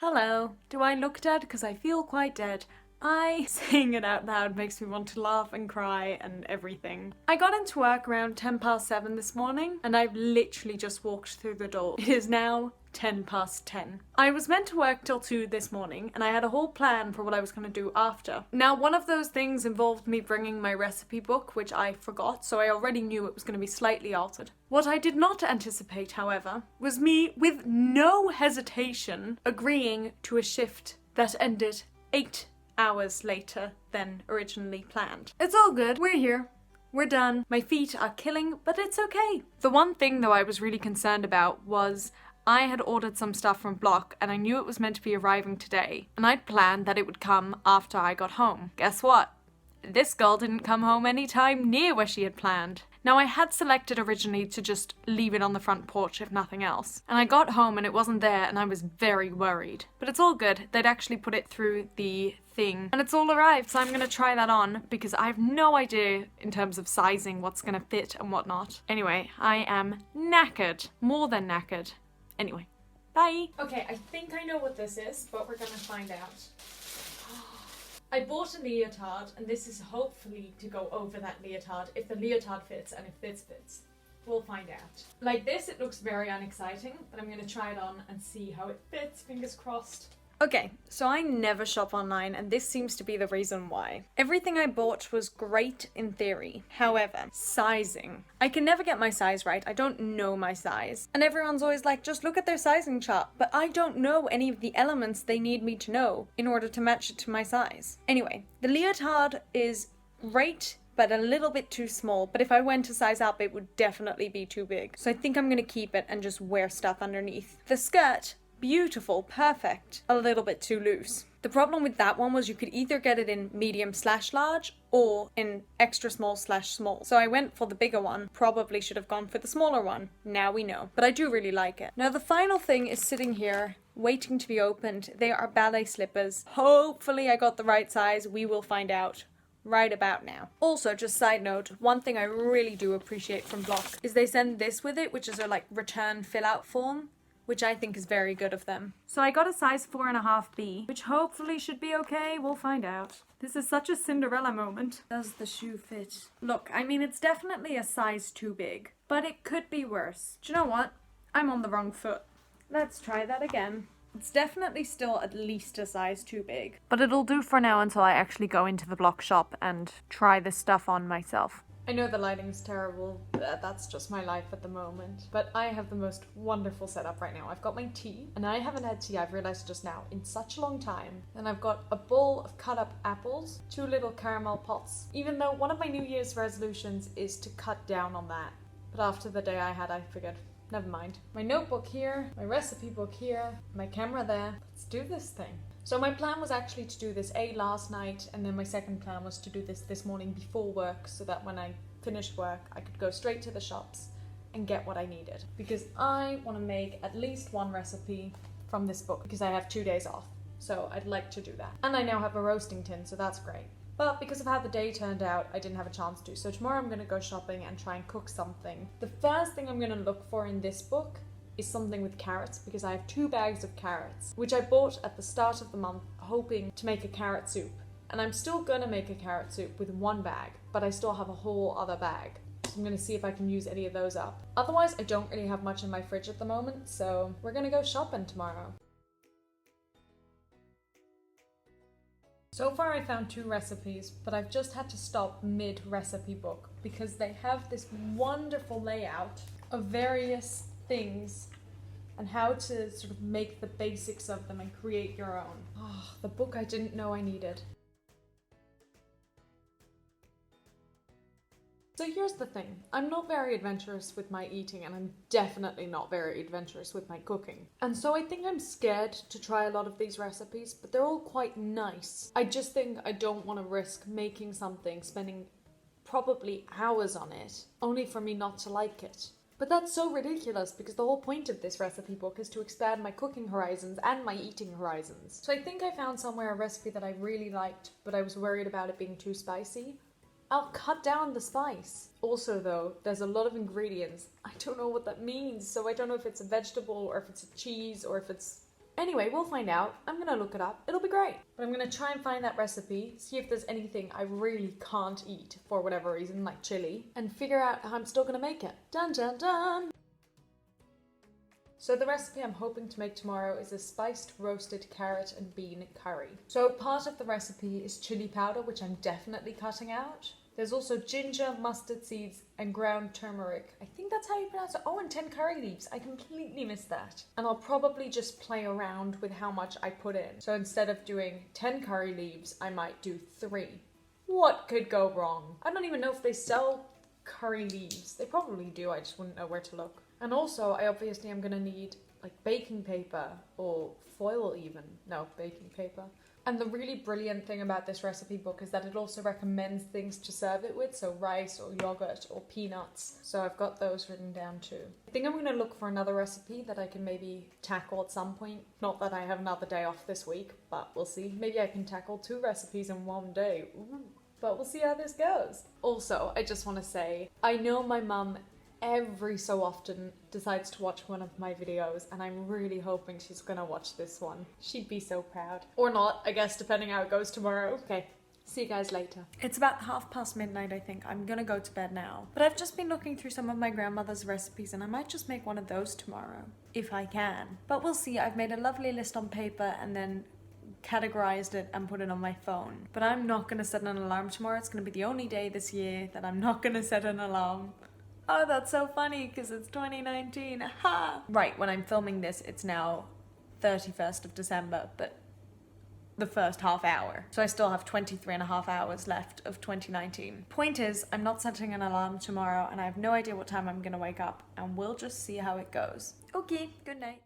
Hello. Do I look dead? Because I feel quite dead. Saying it out loud makes me want to laugh and cry and everything. I got into work around 7:10 this morning and I've literally just walked through the door. It is now 10:10. I was meant to work till 2 this morning and I had a whole plan for what I was going to do after. Now, one of those things involved me bringing my recipe book, which I forgot, so I already knew it was going to be slightly altered. What I did not anticipate, however, was me, with no hesitation, agreeing to a shift that ended 8 hours later than originally planned. It's all good. We're here. We're done. My feet are killing, but it's okay. The one thing, though, I was really concerned about was I had ordered some stuff from Block and I knew it was meant to be arriving today, and I'd planned that it would come after I got home. Guess what? This girl didn't come home anytime near where she had planned. Now, I had selected originally to just leave it on the front porch if nothing else, and I got home and it wasn't there and I was very worried. But it's all good. They'd actually put it through the thing and it's all arrived, so I'm gonna try that on because I have no idea in terms of sizing what's gonna fit and whatnot. Anyway, I am knackered. More than knackered. Anyway, bye! Okay, I think I know what this is, but we're gonna find out. I bought a leotard, and this is hopefully to go over that leotard, if the leotard fits and if this fits. We'll find out. Like this, it looks very unexciting, but I'm going to try it on and see how it fits, fingers crossed. Okay, so I never shop online, and this seems to be the reason why. Everything I bought was great in theory. However, sizing. I can never get my size right. I don't know my size. And everyone's always like, just look at their sizing chart. But I don't know any of the elements they need me to know in order to match it to my size. Anyway, the leotard is great, but a little bit too small. But if I went to size up, it would definitely be too big. So I think I'm gonna keep it and just wear stuff underneath. The skirt, beautiful, perfect, a little bit too loose. The problem with that one was you could either get it in medium/large or in extra small/small. So I went for the bigger one, probably should have gone for the smaller one. Now we know. But I do really like it. Now the final thing is sitting here waiting to be opened. They are ballet slippers. Hopefully I got the right size. We will find out right about now. Also, just side note, one thing I really do appreciate from Block is they send this with it, which is a return fill out form, which I think is very good of them. So I got a size 4.5B, which hopefully should be okay. We'll find out. This is such a Cinderella moment. Does the shoe fit? Look, I mean, it's definitely a size too big, but it could be worse. Do you know what? I'm on the wrong foot. Let's try that again. It's definitely still at least a size too big, but it'll do for now until I actually go into the Block shop and try this stuff on myself. I know the lighting's terrible, but that's just my life at the moment. But I have the most wonderful setup right now. I've got my tea, and I haven't had tea, I've realized just now, in such a long time. And I've got a bowl of cut up apples, 2 little caramel pots, even though one of my New Year's resolutions is to cut down on that. But after the day I had, I figured, never mind. My notebook here, my recipe book here, my camera there. Let's do this thing. So my plan was actually to do this last night, and then my second plan was to do this morning before work, so that when I finished work I could go straight to the shops and get what I needed. Because I want to make at least one recipe from this book, because I have 2 days off. So I'd like to do that. And I now have a roasting tin, so that's great. But because of how the day turned out, I didn't have a chance to. So tomorrow I'm going to go shopping and try and cook something. The first thing I'm going to look for in this book is something with carrots, because I have 2 bags of carrots, which I bought at the start of the month hoping to make a carrot soup. And I'm still gonna make a carrot soup with 1 bag, but I still have a whole other bag. So I'm gonna see if I can use any of those up. Otherwise, I don't really have much in my fridge at the moment, so we're gonna go shopping tomorrow. So far I found 2 recipes, but I've just had to stop mid-recipe book because they have this wonderful layout of various things and how to sort of make the basics of them and create your own. Oh, the book I didn't know I needed. So here's the thing, I'm not very adventurous with my eating, and I'm definitely not very adventurous with my cooking. And so I think I'm scared to try a lot of these recipes, but they're all quite nice. I just think I don't want to risk making something, spending probably hours on it, only for me not to like it. But that's so ridiculous, because the whole point of this recipe book is to expand my cooking horizons and my eating horizons. So I think I found somewhere a recipe that I really liked, but I was worried about it being too spicy. I'll cut down the spice. Also though, there's a lot of ingredients. I don't know what that means, so I don't know if it's a vegetable or if it's a cheese or if it's Anyway, we'll find out. I'm gonna look it up. It'll be great. But I'm gonna try and find that recipe, see if there's anything I really can't eat for whatever reason, like chili, and figure out how I'm still gonna make it. Dun dun dun! So the recipe I'm hoping to make tomorrow is a spiced roasted carrot and bean curry. So part of the recipe is chili powder, which I'm definitely cutting out. There's also ginger, mustard seeds, and ground turmeric. I think that's how you pronounce it. Oh, and 10 curry leaves. I completely missed that. And I'll probably just play around with how much I put in. So instead of doing 10 curry leaves, I might do 3. What could go wrong? I don't even know if they sell curry leaves. They probably do, I just wouldn't know where to look. And also, I obviously am gonna need like baking paper or foil even. No, baking paper. And the really brilliant thing about this recipe book is that it also recommends things to serve it with, so rice or yogurt or peanuts. So I've got those written down too. I think I'm going to look for another recipe that I can maybe tackle at some point. Not that I have another day off this week, but we'll see. Maybe I can tackle 2 recipes in one day. Ooh. But we'll see how this goes. Also, I just want to say, I know my mum every so often decides to watch one of my videos, and I'm really hoping she's gonna watch this one. She'd be so proud. Or not, I guess, depending how it goes tomorrow. Okay, see you guys later. It's about midnight, I think. I'm gonna go to bed now. But I've just been looking through some of my grandmother's recipes, and I might just make one of those tomorrow. If I can. But we'll see. I've made a lovely list on paper and then categorized it and put it on my phone. But I'm not gonna set an alarm tomorrow. It's gonna be the only day this year that I'm not gonna set an alarm. Oh, that's so funny because it's 2019. Ha! Right, when I'm filming this, it's now 31st of December, but the first half hour. So I still have 23 and a half hours left of 2019. Point is, I'm not setting an alarm tomorrow and I have no idea what time I'm gonna wake up, and we'll just see how it goes. Okay, good night.